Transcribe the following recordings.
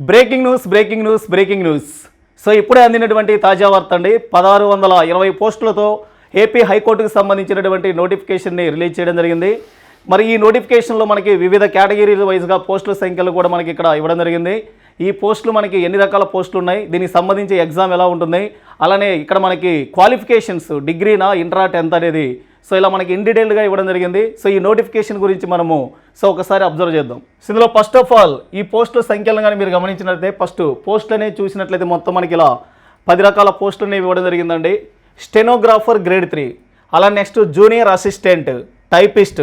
Breaking news. So ఇప్పుడే అందినటువంటి తాజా వార్త అండి. 1620 పోస్టులతో ఏపీ హైకోర్టుకు సంబంధించినటువంటి నోటిఫికేషన్ని రిలీజ్ చేయడం జరిగింది. మరి ఈ నోటిఫికేషన్లో మనకి వివిధ కేటగిరీల వైజ్గా పోస్టుల సంఖ్యలు కూడా మనకి ఇక్కడ ఇవ్వడం జరిగింది. ఈ పోస్టులు మనకి ఎన్ని రకాల పోస్టులు ఉన్నాయి, దీనికి సంబంధించి ఎగ్జామ్ ఎలా ఉంటుంది, అలానే ఇక్కడ మనకి క్వాలిఫికేషన్స్ డిగ్రీనా ఇంటరా 10th అనేది సో ఇలా మనకి ఇన్ డీటెయిల్గా ఇవ్వడం జరిగింది. సో ఈ నోటిఫికేషన్ గురించి మనము ఒకసారి అబ్జర్వ్ చేద్దాం. సో ఇందులో ఫస్ట్ ఆఫ్ ఆల్ ఈ పోస్టుల సంఖ్యలను కానీ మీరు గమనించినట్లయితే ఫస్ట్ పోస్టులు అనేవి చూసినట్లయితే మొత్తం మనకి ఇలా 10 రకాల పోస్టులు అనేవి ఇవ్వడం జరిగిందండి. స్టెనోగ్రాఫర్ గ్రేడ్ 3, అలా next junior assistant, typist,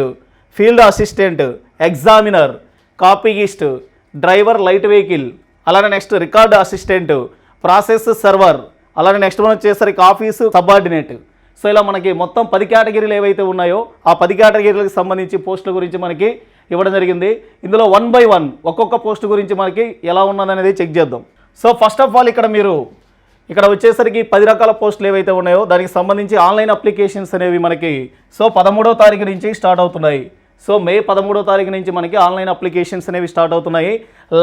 field assistant, examiner, copyist, driver light vehicle, అలానే next record assistant, process server, అలానే నెక్స్ట్ మనం వచ్చేసరికి ఆఫీసు సబార్డినేట్. సో ఇలా మనకి మొత్తం 10 కేటగిరీలు ఏవైతే ఉన్నాయో ఆ 10 కేటగిరీలకు సంబంధించి పోస్టుల గురించి మనకి ఇవ్వడం జరిగింది. ఇందులో 1 by 1 ఒక్కొక్క పోస్ట్ గురించి మనకి ఎలా ఉన్నదనేది చెక్ చేద్దాం. సో ఫస్ట్ ఆఫ్ ఆల్ ఇక్కడ వచ్చేసరికి 10 రకాల పోస్టులు ఏవైతే ఉన్నాయో దానికి సంబంధించి ఆన్లైన్ అప్లికేషన్స్ అనేవి మనకి 13వ తారీఖు నుంచి స్టార్ట్ అవుతున్నాయి. సో మే 13వ తారీఖు నుంచి మనకి ఆన్లైన్ అప్లికేషన్స్ అనేవి స్టార్ట్ అవుతున్నాయి.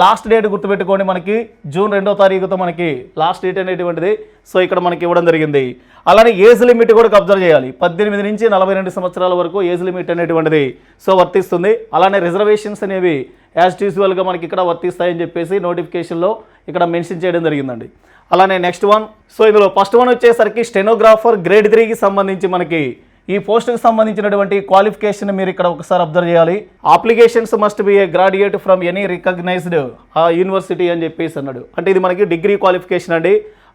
లాస్ట్ డేట్ గుర్తుపెట్టుకోండి, మనకి జూన్ 2వ తారీఖుతో మనకి లాస్ట్ డేట్ అనేటువంటిది సో ఇక్కడ మనకి ఇవ్వడం జరిగింది. అలానే ఏజ్ లిమిట్ కూడా అబ్జర్వ్ చేయాలి. 18 నుంచి 42 సంవత్సరాల వరకు ఏజ్ లిమిట్ అనేటువంటిది సో వర్తిస్తుంది. అలానే రిజర్వేషన్స్ అనేవి యాజ్ యూజువల్గా మనకి ఇక్కడ వర్తిస్తాయని చెప్పేసి నోటిఫికేషన్లో ఇక్కడ మెన్షన్ చేయడం జరిగిందండి. అలానే నెక్స్ట్ వన్, సో ఇందులో ఫస్ట్ వన్ వచ్చేసరికి స్టెనోగ్రాఫర్ గ్రేడ్ 3కి సంబంధించి మనకి ఈ పోస్టుకు సంబంధించినటువంటి క్వాలిఫికేషన్ మీరు ఇక్కడ ఒకసారి అబ్జర్వ్ చేయాలి. Applications must be a graduate from any recognized university అని చెప్పేసి అన్నాడు. అంటే ఇది మనకి డిగ్రీ క్వాలిఫికేషన్ అండి.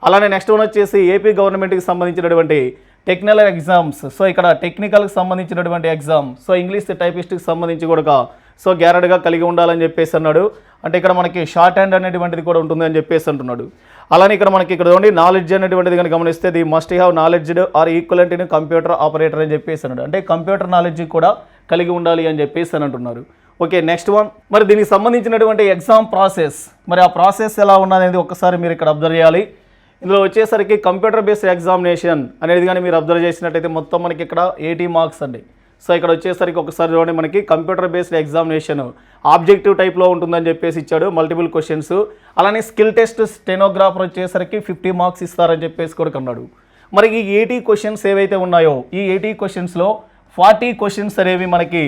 అలానే నెక్స్ట్ వన్ వచ్చేసి ఏపీ గవర్నమెంట్కి సంబంధించినటువంటి టెక్నికల్ ఎగ్జామ్స్. సో ఇక్కడ టెక్నికల్కి సంబంధించినటువంటి ఎగ్జామ్, సో ఇంగ్లీష్ టైపిస్ట్కి సంబంధించి కూడా సో గ్యారెంటీగా కలిగి ఉండాలని చెప్పేసి అన్నాడు. అంటే ఇక్కడ మనకి షార్ట్ హ్యాండ్ అనేటువంటిది కూడా ఉంటుంది అని చెప్పేసి అంటున్నాడు. అలానే ఇక్కడ మనకి ఇక్కడ చూడండి నాలెడ్జ్ అనేటువంటిది కనుక గమనిస్తే the must have knowledge are equivalent in computer operator అని చెప్పేసి అన్నాడు. అంటే కంప్యూటర్ నాలెడ్జ్ కూడా కలిగి ఉండాలి అని చెప్పేసి అని అంటున్నారు. ఓకే, నెక్స్ట్ వన్, మరి దీనికి సంబంధించినటువంటి ఎగ్జామ్ ప్రాసెస్, మరి ఆ ప్రాసెస్ ఎలా ఉన్నది ఒకసారి మీరు ఇక్కడ అబ్జర్వ్ చేయాలి. ఇందులో వచ్చేసరికి కంప్యూటర్ బేస్డ్ ఎగ్జామినేషన్ అనేది కానీ మీరు అబ్జర్వ్ చేసినట్టయితే మొత్తం మనకి ఇక్కడ 80 మార్క్స్ అండి. సో ఇక్కడ వచ్చేసరికి ఒకసారి చూడండి మనకి కంప్యూటర్ బేస్డ్ ఎగ్జామినేషన్ ఆబ్జెక్టివ్ టైప్లో ఉంటుందని చెప్పేసి ఇచ్చాడు, మల్టిపుల్ క్వశ్చన్స్. అలానే స్కిల్ టెస్ట్ స్టెనోగ్రాఫర్ వచ్చేసరికి 50 మార్క్స్ ఇస్తారని చెప్పేసి కూడా అన్నాడు. మరి ఈ 80 క్వశ్చన్స్ ఏవైతే ఉన్నాయో ఈ 80 క్వశ్చన్స్లో 40 క్వశ్చన్స్ అనేవి మనకి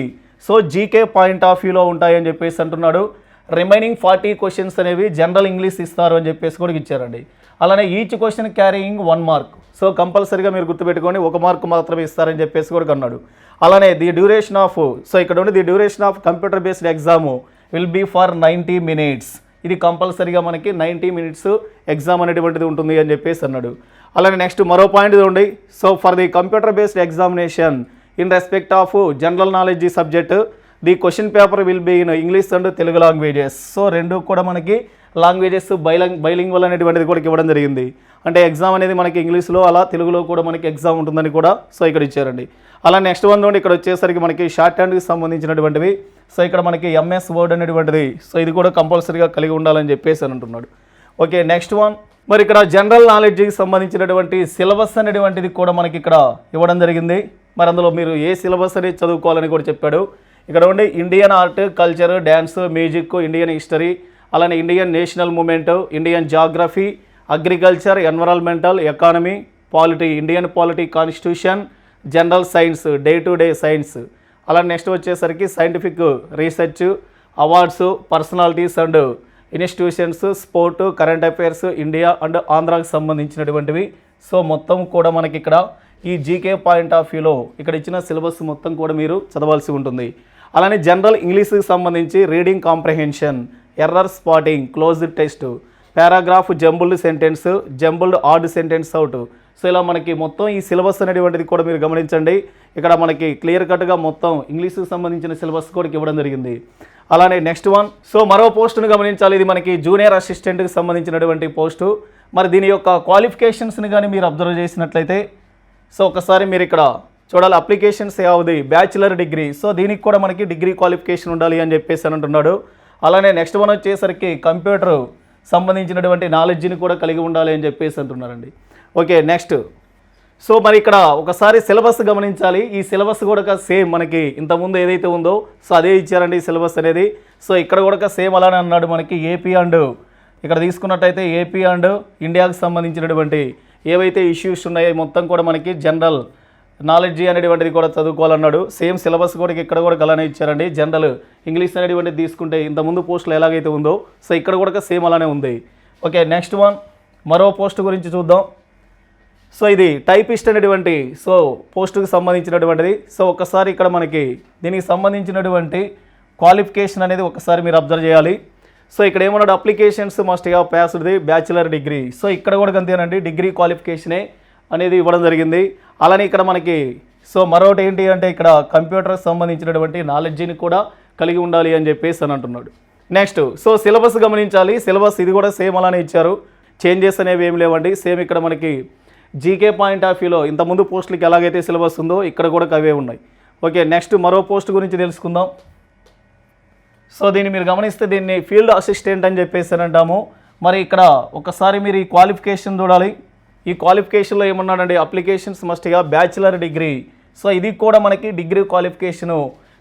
సో జీకే పాయింట్ ఆఫ్ వ్యూలో ఉంటాయని చెప్పేసి అంటున్నాడు. రిమైనింగ్ 40 క్వశ్చన్స్ అనేవి జనరల్ ఇంగ్లీష్ ఇస్తారు అని చెప్పేసి కూడా ఇచ్చారండి. అలానే each question carrying 1 mark. So కంపల్సరీగా మీరు గుర్తుపెట్టుకొని 1 మార్క్ మాత్రమే ఇస్తారని చెప్పేసి కూడా అన్నాడు. అలానే ది డ్యూరేషన్ ఆఫ్, సో ఇక్కడ ఉండి the duration of computer based exam will be for 90 minutes. ఇది కంపల్సరీగా మనకి 90 minutes ఎగ్జామ్ అనేటువంటిది ఉంటుంది అని చెప్పేసి అన్నాడు. అలానే నెక్స్ట్ మరో పాయింట్ చూడండి. So for the computer based examination in respect of general knowledge subject the question paper will be in English and Telugu languages. So రెండు కూడా మనకి లాంగ్వేజెస్ బైలింగ్వల్ అనేటువంటిది కూడా ఇవ్వడం జరిగింది. అంటే ఎగ్జామ్ అనేది మనకి ఇంగ్లీష్లో అలా తెలుగులో కూడా మనకి ఎగ్జామ్ ఉంటుందని కూడా సో ఇక్కడ ఇచ్చారండి. అలా నెక్స్ట్ వన్ నుండి ఇక్కడ వచ్చేసరికి మనకి షార్ట్ హ్యాండ్కి సంబంధించినటువంటివి. సో ఇక్కడ మనకి ఎంఎస్ వర్డ్ అనేటువంటిది సో ఇది కూడా కంపల్సరీగా కలిగి ఉండాలని చెప్పేసి అని అంటున్నాడు. ఓకే, నెక్స్ట్ వన్, మరి ఇక్కడ జనరల్ నాలెడ్జ్కి సంబంధించినటువంటి సిలబస్ అనేటువంటిది కూడా మనకి ఇక్కడ ఇవ్వడం జరిగింది. మరి అందులో మీరు ఏ సిలబస్ అనేది చదువుకోవాలని కూడా చెప్పాడు. ఇక్కడ ఉండి Indian art, culture, dance, music, Indian history, అలానే Indian national movement, Indian geography, agriculture, environmental, economy, polity, Indian polity, constitution, general science, day to day science. అలా నెక్స్ట్ వచ్చేసరికి scientific research, awards, personalities and institutions, sport, current affairs, India and ఆంధ్రాకి సంబంధించినటువంటివి. So మొత్తం కూడా మనకి ఇక్కడ ఈ GK point of వ్యూలో ఇక్కడ ఇచ్చిన సిలబస్ మొత్తం కూడా మీరు చదవాల్సి ఉంటుంది. అలానే జనరల్ ఇంగ్లీష్కి సంబంధించి reading comprehension, error spotting, closed test, paragraph, jumbled sentence, jumbled odd sentence out. So ఇలా మనకి మొత్తం ఈ సిలబస్ అనేటువంటిది కూడా మీరు గమనించండి. ఇక్కడ మనకి క్లియర్ కట్గా మొత్తం ఇంగ్లీష్కి సంబంధించిన సిలబస్ కూడా ఇవ్వడం జరిగింది. అలానే నెక్స్ట్ వన్, సో మరో పోస్టును గమనించాలి. ఇది మనకి జూనియర్ అసిస్టెంట్కి సంబంధించినటువంటి పోస్టు. మరి దీని యొక్క క్వాలిఫికేషన్స్ని కానీ మీరు అబ్జర్వ్ చేసినట్లయితే సో ఒకసారి మీరు ఇక్కడ చూడాలి. అప్లికేషన్స్ యావది బ్యాచిలర్ డిగ్రీ, సో దీనికి కూడా మనకి డిగ్రీ క్వాలిఫికేషన్ ఉండాలి అని చెప్పేసి అని అంటున్నాడు. అలానే నెక్స్ట్ వన్ వచ్చేసరికి కంప్యూటర్ సంబంధించినటువంటి నాలెడ్జ్ని కూడా కలిగి ఉండాలి అని చెప్పేసి అంటున్నారండి. ఓకే, నెక్స్ట్, సో మరి ఇక్కడ ఒకసారి సిలబస్ గమనించాలి. ఈ సిలబస్ కూడా సేమ్ మనకి ఇంతకుముందు ఏదైతే ఉందో సో అదే ఇచ్చారండి సిలబస్ అనేది. సో ఇక్కడ కూడా సేమ్ అలానే అన్నాడు మనకి ఏపీ అండ్ ఇక్కడ తీసుకున్నట్టయితే ఏపీ అండ్ ఇండియాకు సంబంధించినటువంటి ఏవైతే ఇష్యూస్ ఉన్నాయో మొత్తం కూడా మనకి జనరల్ నాలెడ్జ్ అనేటువంటిది కూడా చదువుకోవాలన్నాడు. సేమ్ సిలబస్ కూడా ఇక్కడ కూడా అలానే ఇచ్చారండి. జనరల్ ఇంగ్లీష్ అనేటువంటిది తీసుకుంటే ఇంతకుముందు పోస్టులు ఎలాగైతే ఉందో సో ఇక్కడ కూడా సేమ్ అలానే ఉంది. ఓకే, నెక్స్ట్ వన్ మరో పోస్ట్ గురించి చూద్దాం. సో ఇది టైపిస్ట్ అనేటువంటి సో పోస్టుకు సంబంధించినటువంటిది. సో ఒకసారి ఇక్కడ మనకి దీనికి సంబంధించినటువంటి క్వాలిఫికేషన్ అనేది ఒకసారి మీరు అబ్జర్వ్ చేయాలి. సో ఇక్కడ ఏమన్నాడు, applications must have passed the bachelor degree. So ఇక్కడ కూడా అంతేనండి, డిగ్రీ క్వాలిఫికేషనే అనేది ఇవ్వడం జరిగింది. అలానే ఇక్కడ మనకి సో మరొకటి ఏంటి అంటే ఇక్కడ కంప్యూటర్కి సంబంధించినటువంటి నాలెడ్జిని కూడా కలిగి ఉండాలి అని చెప్పేసి అని అంటున్నాడు. నెక్స్ట్ సో సిలబస్ గమనించాలి. సిలబస్ ఇది కూడా సేమ్ అలానే ఇచ్చారు, చేంజెస్ అనేవి ఏమి లేవండి. సేమ్ ఇక్కడ మనకి జీకే పాయింట్ ఆఫ్ వ్యూలో ఇంతకుముందు పోస్టులకి ఎలాగైతే సిలబస్ ఉందో ఇక్కడ కూడా అవే ఉన్నాయి. ఓకే, నెక్స్ట్ మరో పోస్ట్ గురించి తెలుసుకుందాం. సో దీన్ని మీరు గమనిస్తే దీన్ని ఫీల్డ్ అసిస్టెంట్ అని చెప్పేసి అని అంటాము. మరి ఇక్కడ ఒకసారి మీరు ఈ క్వాలిఫికేషన్ చూడాలి. ఈ క్వాలిఫికేషన్లో ఏమన్నాడండి, అప్లికేషన్స్ మస్ట్గా బ్యాచిలర్ డిగ్రీ. సో ఇది కూడా మనకి డిగ్రీ క్వాలిఫికేషను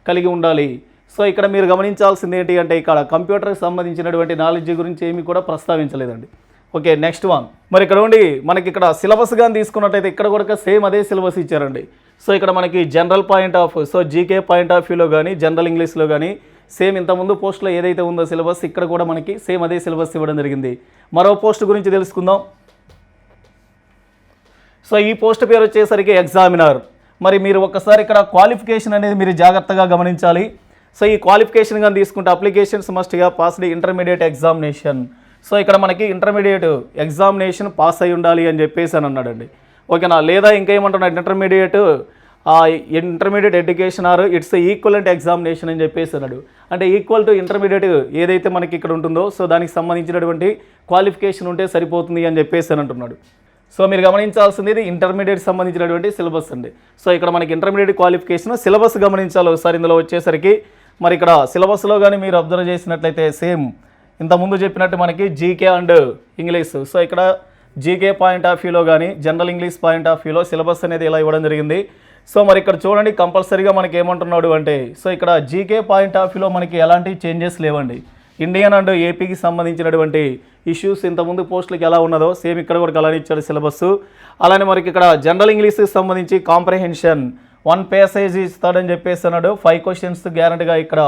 కలిగి ఉండాలి. సో ఇక్కడ మీరు గమనించాల్సింది ఏంటి అంటే ఇక్కడ కంప్యూటర్కి సంబంధించినటువంటి నాలెడ్జ్ గురించి ఏమీ కూడా ప్రస్తావించలేదండి. Okay, next one. మరి ఇక్కడ ఉండి మనకి ఇక్కడ సిలబస్ కానీ తీసుకున్నట్టయితే ఇక్కడ కూడా సేమ్ అదే సిలబస్ ఇచ్చారండి. సో ఇక్కడ మనకి general point of so GK point of వ్యూలో కానీ జనరల్ ఇంగ్లీష్లో కానీ సేమ్ ఇంతకుముందు పోస్టులో ఏదైతే ఉందో సిలబస్ ఇక్కడ కూడా మనకి సేమ్ అదే సిలబస్ ఇవ్వడం జరిగింది. మరో పోస్ట్ గురించి తెలుసుకుందాం. సో ఈ పోస్ట్ పేరు వచ్చేసరికి ఎగ్జామినర్. మరి మీరు ఒకసారి ఇక్కడ క్వాలిఫికేషన్ అనేది మీరు జాగ్రత్తగా గమనించాలి. సో ఈ క్వాలిఫికేషన్ కానీ తీసుకుంటే అప్లికేషన్స్ మస్ట్గా పాస్డ్ ఇంటర్మీడియట్ ఎగ్జామినేషన్. సో ఇక్కడ మనకి ఇంటర్మీడియట్ ఎగ్జామినేషన్ పాస్ అయి ఉండాలి అని చెప్పేసి అని అన్నాడండి. ఓకేనా, లేదా ఇంకేమంటున్నాడు, intermediate education or its equivalent examination అని చెప్పేసి అన్నాడు. అంటే ఈక్వల్ టు ఇంటర్మీడియట్ ఏదైతే మనకి ఇక్కడ ఉంటుందో సో దానికి సంబంధించినటువంటి క్వాలిఫికేషన్ ఉంటే సరిపోతుంది అని చెప్పేసి అని అంటున్నాడు. సో మీరు గమనించాల్సింది ఇది ఇంటర్మీడియట్ సంబంధించినటువంటి సిలబస్ అండి. సో ఇక్కడ మనకి ఇంటర్మీడియట్ క్వాలిఫికేషన్ సిలబస్ గమనించాలి ఒకసారి. ఇందులో వచ్చేసరికి మరి ఇక్కడ సిలబస్లో కానీ మీరు అబ్జర్వ్ చేసినట్లయితే సేమ్ ఇంతకుముందు చెప్పినట్టు మనకి జీకే అండ్ ఇంగ్లీష్. సో ఇక్కడ జీకే పాయింట్ ఆఫ్ వ్యూలో కానీ జనరల్ ఇంగ్లీష్ పాయింట్ ఆఫ్ వ్యూలో సిలబస్ అనేది ఇలా ఇవ్వడం జరిగింది. సో మరి ఇక్కడ చూడండి కంపల్సరీగా మనకి ఏమంటున్నాడు అంటే సో ఇక్కడ జీకే పాయింట్ ఆఫ్ వ్యూలో మనకి ఎలాంటి చేంజెస్ లేవండి. ఇండియన్ అండ్ ఏపీకి సంబంధించినటువంటి ఇష్యూస్ ఇంతకుముందు పోస్టులకి ఎలా ఉన్నదో సేమ్ ఇక్కడ కూడా అలానే ఇచ్చాడు సిలబస్. అలానే మనకి ఇక్కడ జనరల్ ఇంగ్లీష్కి సంబంధించి కాంప్రహెన్షన్ 1 పేసేజ్ ఇస్తాడని చెప్పేసి అన్నాడు. 5 క్వశ్చన్స్ గ్యారంటీగా ఇక్కడ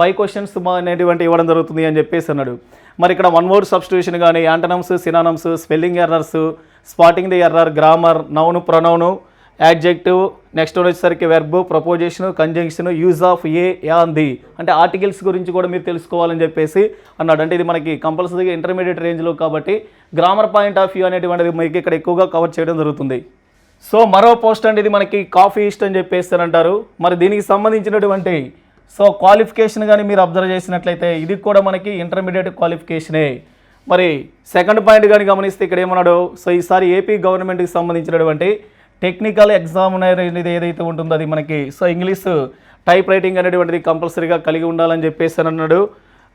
5 క్వశ్చన్స్ అనేటువంటి ఇవ్వడం జరుగుతుంది అని చెప్పేసి అన్నాడు. మరి ఇక్కడ 1 వర్డ్ సబ్స్టిట్యూషన్ కానీ antonyms, synonyms, spelling errors, spotting the error, grammar, noun, pronoun, adjective, next వచ్చేసరికి verb, preposition, conjunction, use of a an the అంటే ఆర్టికల్స్ గురించి కూడా మీరు తెలుసుకోవాలని చెప్పేసి అన్నాడు. అంటే ఇది మనకి కంపల్సరీగా ఇంటర్మీడియట్ రేంజ్లో కాబట్టి గ్రామర్ పాయింట్ ఆఫ్ వ్యూ అనేటువంటిది మనకి ఇక్కడ ఎక్కువగా కవర్ చేయడం జరుగుతుంది. సో మరో పోస్ట్ అండి ఇది మనకి కాఫీ ఈస్ట్ అని చెప్పేసి అని అంటారు. మరి దీనికి సంబంధించినటువంటి సో క్వాలిఫికేషన్ కానీ మీరు అబ్జర్వ్ చేసినట్లయితే ఇది కూడా మనకి ఇంటర్మీడియట్ క్వాలిఫికేషనే. మరి సెకండ్ పాయింట్ కానీ గమనిస్తే ఇక్కడ ఏమన్నాడు, సో ఈసారి ఏపీ గవర్నమెంట్కి సంబంధించినటువంటి టెక్నికల్ ఎగ్జామినర్ అనేది ఏదైతే ఉంటుందో అది మనకి సో ఇంగ్లీష్ టైప్ రైటింగ్ అనేటువంటిది కంపల్సరీగా కలిగి ఉండాలని చెప్పేసి అని అన్నాడు.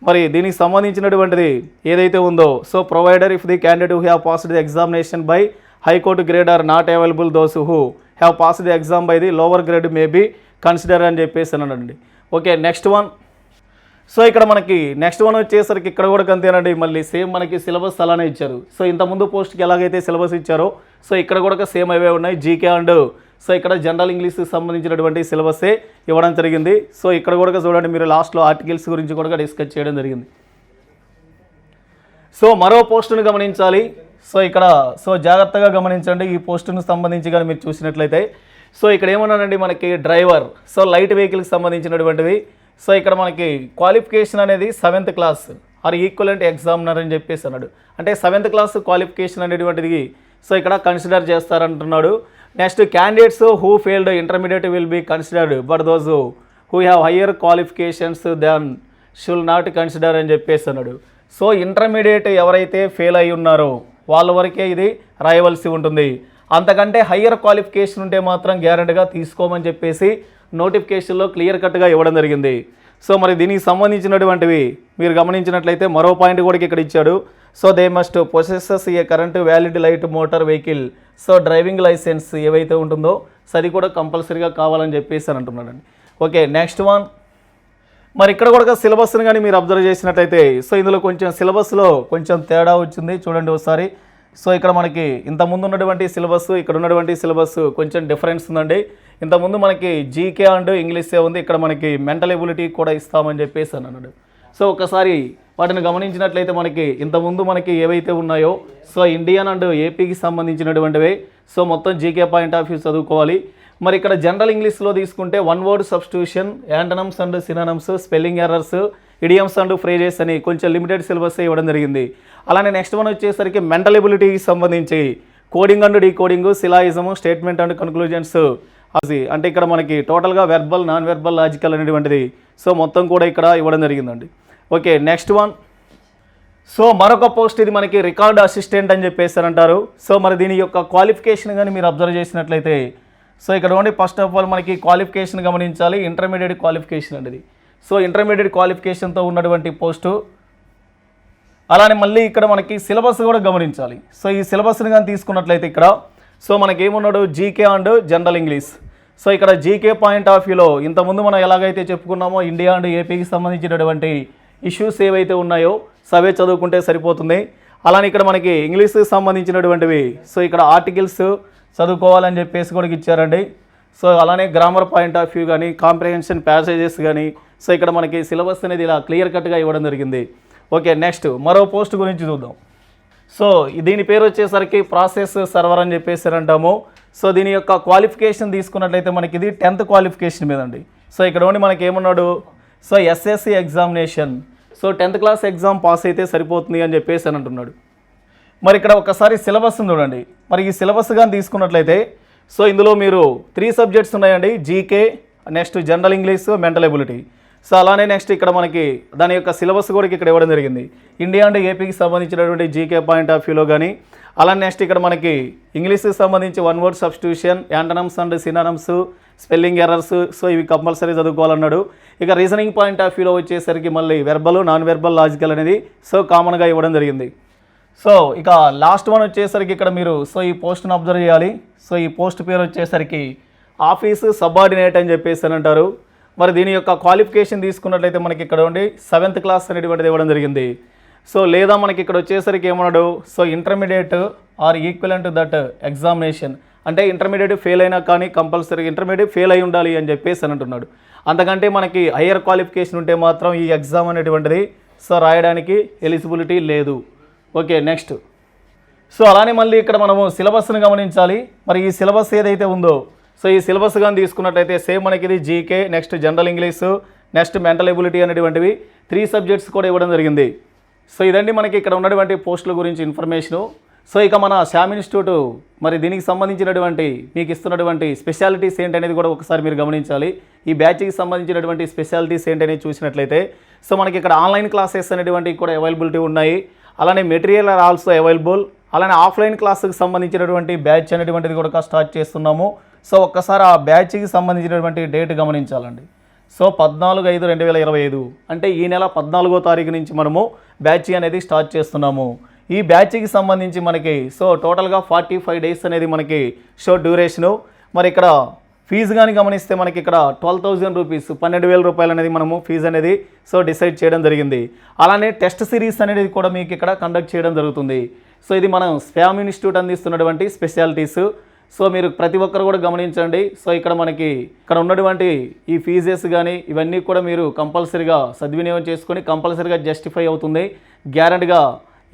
మరి దీనికి సంబంధించినటువంటిది ఏదైతే ఉందో so provider if the candidate who have passed the examination by high court grade are not available those who have passed the exam by the lower grade may be consider అని చెప్పేసి అన్నాడండి. Okay, next one. సో ఇక్కడ మనకి next one వచ్చేసరికి ఇక్కడ కూడా అంతేనండి, మళ్ళీ సేమ్ మనకి సిలబస్ అలానే ఇచ్చారు. సో ఇంతకుముందు పోస్ట్కి ఎలాగైతే సిలబస్ ఇచ్చారో సో ఇక్కడ కూడా సేమ్ అవే ఉన్నాయి. జీకే అండ్ సో ఇక్కడ జనరల్ ఇంగ్లీష్కి సంబంధించినటువంటి సిలబస్సే ఇవ్వడం జరిగింది. సో ఇక్కడ కూడా చూడండి మీరు లాస్ట్లో ఆర్టికల్స్ గురించి కూడా డిస్కస్ చేయడం జరిగింది. సో మరో పోస్టును గమనించాలి. సో ఇక్కడ సో జాగ్రత్తగా గమనించండి. ఈ పోస్టును సంబంధించి కానీ మీరు చూసినట్లయితే సో ఇక్కడ ఏమన్నానండి మనకి డ్రైవర్ సో లైట్ వెహికల్కి సంబంధించినటువంటివి. సో ఇక్కడ మనకి క్వాలిఫికేషన్ అనేది 7th class are equivalent examiner అని చెప్పేసి అన్నాడు. అంటే 7th క్లాస్ క్వాలిఫికేషన్ అనేటువంటిది సో ఇక్కడ కన్సిడర్ చేస్తారంటున్నాడు. Next candidates who failed intermediate will be considered but those who have higher qualifications then shall not consider అని చెప్పేసి అన్నాడు. సో ఇంటర్మీడియట్ ఎవరైతే ఫెయిల్ అయి ఉన్నారో వాళ్ళ వరకే ఇది రాయవలసి ఉంటుంది. అంతకంటే హయ్యర్ క్వాలిఫికేషన్ ఉంటే మాత్రం గ్యారెంటీగా తీసుకోమని చెప్పేసి నోటిఫికేషన్లో క్లియర్ కట్గా ఇవ్వడం జరిగింది. సో మరి దీనికి సంబంధించినటువంటివి మీరు గమనించినట్లయితే మరో పాయింట్ కూడా ఇక్కడ ఇచ్చాడు. So they must possesses a current valid light motor vehicle. So driving license ఏవైతే ఉంటుందో సో అది కూడా కంపల్సరీగా కావాలని చెప్పేసి అని అంటున్నాడండి. Okay, next one. మరి ఇక్కడ కూడా సిలబస్ని కానీ మీరు అబ్జర్వ్ చేసినట్లయితే సో ఇందులో కొంచెం సిలబస్లో కొంచెం తేడా వచ్చింది చూడండి ఒకసారి. సో ఇక్కడ మనకి ఇంతకుముందు ఉన్నటువంటి సిలబస్ ఇక్కడ ఉన్నటువంటి సిలబస్ కొంచెం డిఫరెన్స్ ఉందండి. ఇంతకుముందు మనకి జీకే అండ్ ఇంగ్లీషే ఉంది, ఇక్కడ మనకి మెంటల్ ఎబిలిటీ కూడా ఇస్తామని చెప్పేసి అన్నాడు. సో ఒకసారి వాటిని గమనించినట్లయితే మనకి ఇంతకుముందు మనకి ఏవైతే ఉన్నాయో సో ఇండియన్ అండ్ ఏపీకి సంబంధించినటువంటివే. సో మొత్తం జీకే పాయింట్ ఆఫ్ వ్యూ చదువుకోవాలి. మరి ఇక్కడ జనరల్ ఇంగ్లీష్లో తీసుకుంటే one word substitution, antonyms and synonyms, spelling errors, idioms and phrases అని కొంచెం లిమిటెడ్ సిలబస్ ఇవ్వడం జరిగింది. అలానే నెక్స్ట్ వన్ వచ్చేసరికి మెంటల్ ఎబిలిటీకి సంబంధించి coding and decoding, syllogism, statement and conclusions అది అంటే ఇక్కడ మనకి టోటల్గా వెర్బల్, నాన్ వెర్బల్, లాజికల్ అనేటువంటిది సో మొత్తం కూడా ఇక్కడ ఇవ్వడం జరిగిందండి. Okay next one. సో మరొక పోస్ట్ ఇది మనకి రికార్డ్ అసిస్టెంట్ అని చెప్పేసి అంటారు. సో మరి దీని యొక్క క్వాలిఫికేషన్ కానీ మీరు అబ్జర్వ్ చేసినట్లయితే సో ఇక్కడ ఉండి ఫస్ట్ ఆఫ్ ఆల్ మనకి క్వాలిఫికేషన్ గమనించాలి. ఇంటర్మీడియట్ క్వాలిఫికేషన్ అనేది సో ఇంటర్మీడియట్ క్వాలిఫికేషన్తో ఉన్నటువంటి పోస్టు. అలానే మళ్ళీ ఇక్కడ మనకి సిలబస్ కూడా గమనించాలి. సో ఈ సిలబస్ని కానీ తీసుకున్నట్లయితే ఇక్కడ సో మనకి ఏమున్నాడు GK and general English. So ఇక్కడ జీకే పాయింట్ ఆఫ్ వ్యూలో ఇంతకుముందు మనం ఎలాగైతే చెప్పుకున్నామో ఇండియా అండ్ ఏపీకి సంబంధించినటువంటి ఇష్యూస్ ఏవైతే ఉన్నాయో సో అవే చదువుకుంటే సరిపోతుంది. అలానే ఇక్కడ మనకి ఇంగ్లీష్కి సంబంధించినటువంటివి సో ఇక్కడ ఆర్టికల్స్ చదువుకోవాలని చెప్పేసి కూడా ఇచ్చారండి. సో అలానే గ్రామర్ పాయింట్ ఆఫ్ వ్యూ కానీ కాంప్రిహెన్షన్ ప్యాసేజెస్ కానీ సో ఇక్కడ మనకి సిలబస్ అనేది ఇలా క్లియర్ కట్గా ఇవ్వడం జరిగింది. ఓకే నెక్స్ట్ మరో పోస్ట్ గురించి చూద్దాం. సో దీని పేరు వచ్చేసరికి ప్రాసెస్ సర్వర్ అని చెప్పేసి అంటాము. సో దీని యొక్క క్వాలిఫికేషన్ తీసుకున్నట్లయితే మనకి ఇది 10th క్వాలిఫికేషన్ మీద అండి. సో ఇక్కడ ఉండి మనకి ఏమన్నాడు so SSC examination so 10th class exam pass అయితే సరిపోతుంది అని చెప్పేసి అని అంటున్నాడు. మరి ఇక్కడ ఒకసారి సిలబస్ చూడండి. మరి ఈ సిలబస్ కానీ తీసుకున్నట్లయితే సో ఇందులో మీరు 3 సబ్జెక్ట్స్ ఉన్నాయండి, GK, next general English, mental ability. So అలానే నెక్స్ట్ ఇక్కడ మనకి దాని యొక్క సిలబస్ కూడా ఇక్కడ ఇవ్వడం జరిగింది. ఇండియా అండ్ ఏపీకి సంబంధించినటువంటి జీకే పాయింట్ ఆఫ్ వ్యూలో కానీ అలానే నెక్స్ట్ ఇక్కడ మనకి ఇంగ్లీష్కి సంబంధించి one word substitution, antonyms and synonyms, spelling errors so ఇవి కంపల్సరీ చదువుకోవాలన్నాడు. ఇక రీజనింగ్ పాయింట్ ఆఫ్ వ్యూలో వచ్చేసరికి మళ్ళీ వెర్బల్, నాన్ వెర్బల్, లాజికల్ అనేది సో కామన్గా ఇవ్వడం జరిగింది. సో ఇక లాస్ట్ వన్ వచ్చేసరికి ఇక్కడ మీరు సో ఈ పోస్ట్ను అబ్జర్వ్ చేయాలి. సో ఈ పోస్ట్ పేరు వచ్చేసరికి ఆఫీసు సబార్డినేట్ అని చెప్పేసి అని అంటారు. మరి దీని యొక్క క్వాలిఫికేషన్ తీసుకున్నట్లయితే మనకి ఇక్కడ ఉండి 7th క్లాస్ అనేటువంటిది ఇవ్వడం జరిగింది. సో లేదా మనకి ఇక్కడ వచ్చేసరికి ఏమన్నాడు so intermediate or equivalent that examination అంటే ఇంటర్మీడియట్ ఫెయిల్ అయినా కానీ కంపల్సరీ ఇంటర్మీడియట్ ఫెయిల్ అయి ఉండాలి అని చెప్పేసి అని అంటున్నాడు. అంతకంటే మనకి హయ్యర్ క్వాలిఫికేషన్ ఉంటే మాత్రం ఈ ఎగ్జామ్ అనేటువంటిది సో రాయడానికి ఎలిజిబిలిటీ లేదు. Okay next. సో అలానే మళ్ళీ ఇక్కడ మనము సిలబస్ని గమనించాలి. మరి ఈ సిలబస్ ఏదైతే ఉందో సో ఈ సిలబస్ కానీ తీసుకున్నట్టయితే సేమ్ మనకి ఇది GK, next general English, next mental ability అనేటువంటివి 3 సబ్జెక్ట్స్ కూడా ఇవ్వడం జరిగింది. సో ఇదండి మనకి ఇక్కడ ఉన్నటువంటి పోస్టుల గురించి ఇన్ఫర్మేషను. సో ఇక మన శ్యామ్ ఇన్స్టిట్యూట్ మరి దీనికి సంబంధించినటువంటి మీకు ఇస్తున్నటువంటి స్పెషాలిటీస్ ఏంటనేది కూడా ఒకసారి మీరు గమనించాలి. ఈ బ్యాచ్కి సంబంధించినటువంటి స్పెషాలిటీస్ ఏంటనేది చూసినట్లయితే సో మనకి ఇక్కడ ఆన్లైన్ క్లాసెస్ అనేటువంటివి కూడా అవైలబిలిటీ ఉన్నాయి. అలానే మెటీరియల్ ఆర్ ఆల్సో అవైలబుల్. అలానే ఆఫ్లైన్ క్లాస్కి సంబంధించినటువంటి బ్యాచ్ అనేటువంటిది కూడా స్టార్ట్ చేస్తున్నాము. సో ఒక్కసారి ఆ బ్యాచ్కి సంబంధించినటువంటి డేట్ గమనించాలండి. సో 14/5/2025 అంటే ఈ నెల 14వ తారీఖు నుంచి మనము బ్యాచ్ అనేది స్టార్ట్ చేస్తున్నాము. ఈ బ్యాచ్కి సంబంధించి మనకి సో టోటల్గా 45 డేస్ అనేది మనకి షో డ్యూరేషను. మరి ఇక్కడ ఫీజు కానీ గమనిస్తే మనకి ఇక్కడ 12,000 రూపీస్ 12,000 రూపాయలు అనేది మనము ఫీజు అనేది సో డిసైడ్ చేయడం జరిగింది. అలానే టెస్ట్ సిరీస్ అనేది కూడా మీకు ఇక్కడ కండక్ట్ చేయడం జరుగుతుంది. సో ఇది మనం శ్యామ్ ఇన్స్టిట్యూట్ అందిస్తున్నటువంటి స్పెషాలిటీస్. సో మీరు ప్రతి ఒక్కరు కూడా గమనించండి. సో ఇక్కడ మనకి ఇక్కడ ఉన్నటువంటి ఈ ఫీజెస్ కానీ ఇవన్నీ కూడా మీరు కంపల్సరీగా సద్వినియోగం చేసుకొని కంపల్సరీగా జస్టిఫై అవుతుంది. గ్యారెంటీగా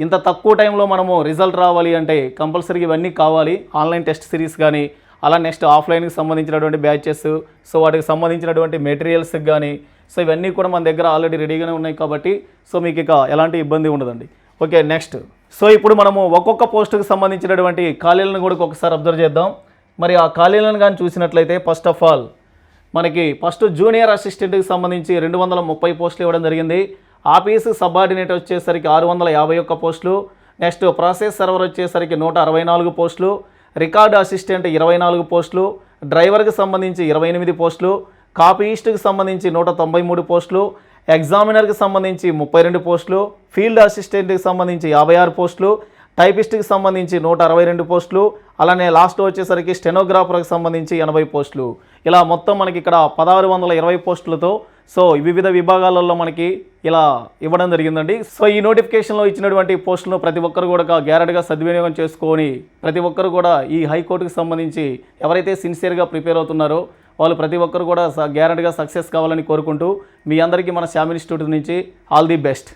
ఇంత తక్కువ టైంలో మనము రిజల్ట్ రావాలి అంటే కంపల్సరీగా ఇవన్నీ కావాలి. ఆన్లైన్ టెస్ట్ సిరీస్ కానీ అలా నెక్స్ట్ ఆఫ్లైన్కి సంబంధించినటువంటి బ్యాచెస్ సో వాటికి సంబంధించినటువంటి మెటీరియల్స్కి కానీ సో ఇవన్నీ కూడా మన దగ్గర ఆల్రెడీ రెడీగానే ఉన్నాయి కాబట్టి సో మీకు ఇక ఎలాంటి ఇబ్బంది ఉండదండి. Okay next. సో ఇప్పుడు మనము ఒక్కొక్క పోస్టుకి సంబంధించినటువంటి ఖాళీలను కూడా ఒకసారి అబ్జర్వ్ చేద్దాం. మరి ఆ ఖాళీలను కానీ చూసినట్లయితే ఫస్ట్ ఆఫ్ ఆల్ మనకి ఫస్ట్ జూనియర్ అసిస్టెంట్కి సంబంధించి 230 పోస్టులు ఇవ్వడం జరిగింది. ఆఫీసు సబార్డినేట్ వచ్చేసరికి 651 పోస్టులు. నెక్స్ట్ ప్రాసెస్ సర్వర్ వచ్చేసరికి 164 పోస్టులు. రికార్డు అసిస్టెంట్ 24 పోస్టులు. డ్రైవర్కి సంబంధించి 28 పోస్టులు. కాపీయిస్ట్కి సంబంధించి 193 పోస్టులు. ఎగ్జామినర్కి సంబంధించి 32 పోస్టులు. ఫీల్డ్ అసిస్టెంట్కి సంబంధించి 56 పోస్టులు. టైపిస్ట్కి సంబంధించి 162 పోస్టులు. అలానే లాస్ట్ వచ్చేసరికి స్టెనోగ్రాఫర్కి సంబంధించి 80 పోస్టులు. ఇలా మొత్తం మనకి ఇక్కడ 1620 పోస్టులతో సో వివిధ విభాగాలలో మనకి ఇలా ఇవ్వడం జరిగిందండి. సో ఈ నోటిఫికేషన్లో ఇచ్చినటువంటి పోస్టులను ప్రతి ఒక్కరు కూడా గ్యారెంటీగా సద్వినియోగం చేసుకొని ప్రతి ఒక్కరు కూడా ఈ హైకోర్టుకి సంబంధించి ఎవరైతే సిన్సియర్గా ప్రిపేర్ అవుతున్నారో వాళ్ళు ప్రతి ఒక్కరు కూడా గ్యారెంటీగా సక్సెస్ కావాలని కోరుకుంటూ మీ అందరికీ మన శ్యామ్ ఇన్స్టిట్యూట్ నుంచి ఆల్ ది బెస్ట్.